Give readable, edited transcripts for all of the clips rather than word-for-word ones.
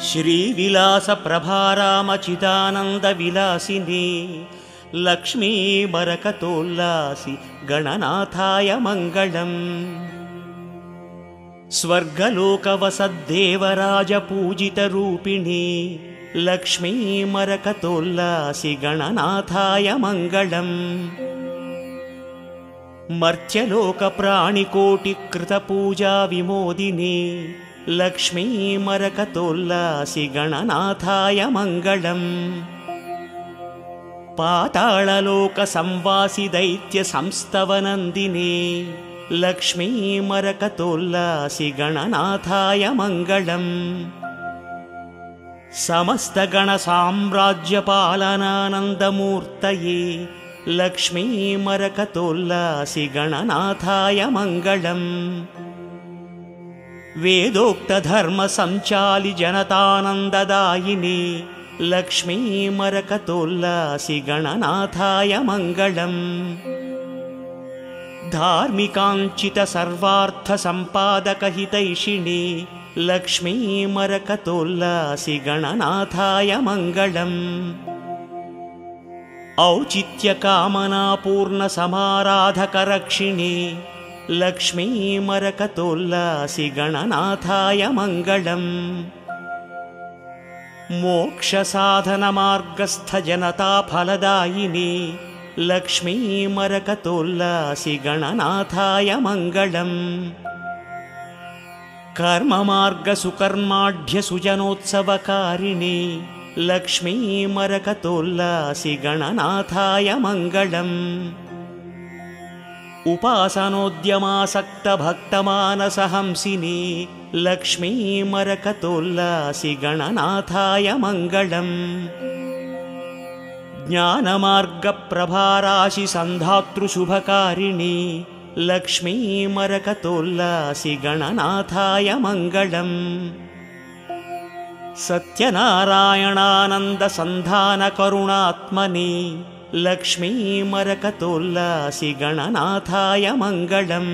श्रीविलास प्रभारामचिदानंद विलासिनी लक्ष्मी बरकतोल्लासी गणनाथाय मंगलम्। स्वर्गलोकवसद्देवराज पूजित रूपिणी लक्ष्मी मरकतोल्लासी गणनाथाय मंगलम्। मर्त्यलोक प्राणिकोटिकृत पूजा विमोदिनी लक्ष्मी मरकतोल्लासी गणनाथाय मंगलम्। पाताळलोक संवासि दैत्य संस्तवनन्दिनी लक्ष्मी मरकतोल्लासी गणनाथाय मंगलम्। समस्त गण साम्राज्य पालनानन्दमूर्तये लक्ष्मी मरकतोल्लासी गणनाथाय मंगलम्। वेदोक्त धर्म संचालि जनतानन्ददायिनी लक्ष्मी मरकतोल्लासी गणनाथाय मंगलम्। धार्मिकाञ्चित सर्वार्थ संपादक हितैषिणी लक्ष्मी मरकतोल्लासी गणनाथाय मंगलम्। औचित्य कामना पूर्ण समाराधक रक्षिणी लक्ष्मी मरकतोल्लासी गणनाथाय मंगलम्। मोक्ष साधन मार्गस्थ जनता फलदायिनी लक्ष्मी मरकतोल्लासी गणनाथाय मंगलम्। कर्म मार्ग सुकर्माढ्य सुजनोत्सवकारिणी लक्ष्मी मरकतोल्लासी गणनाथाय मंगलम्। उपासनोद्यमासक्त भक्तमानसहंसिनी लक्ष्मी मरकतोल्लासी गणनाथाय मंगलम्। ज्ञानमार्ग प्रभाराशि संधातृ शुभकारिणी लक्ष्मी मरकतोल्लासी गणनाथाय मंगलम्। सत्यनारायणानंद संधान करुणात्मनि लक्ष्मी मरकतोल्लासी गणनाथाय मंगलम्।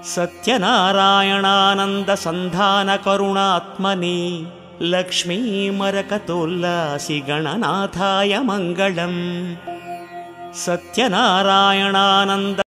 सत्यनारायणानंद संधान करुणात्मनि लक्ष्मी मरकतोल्लासी गणनाथाय मंगलम्। सत्यनारायणानंद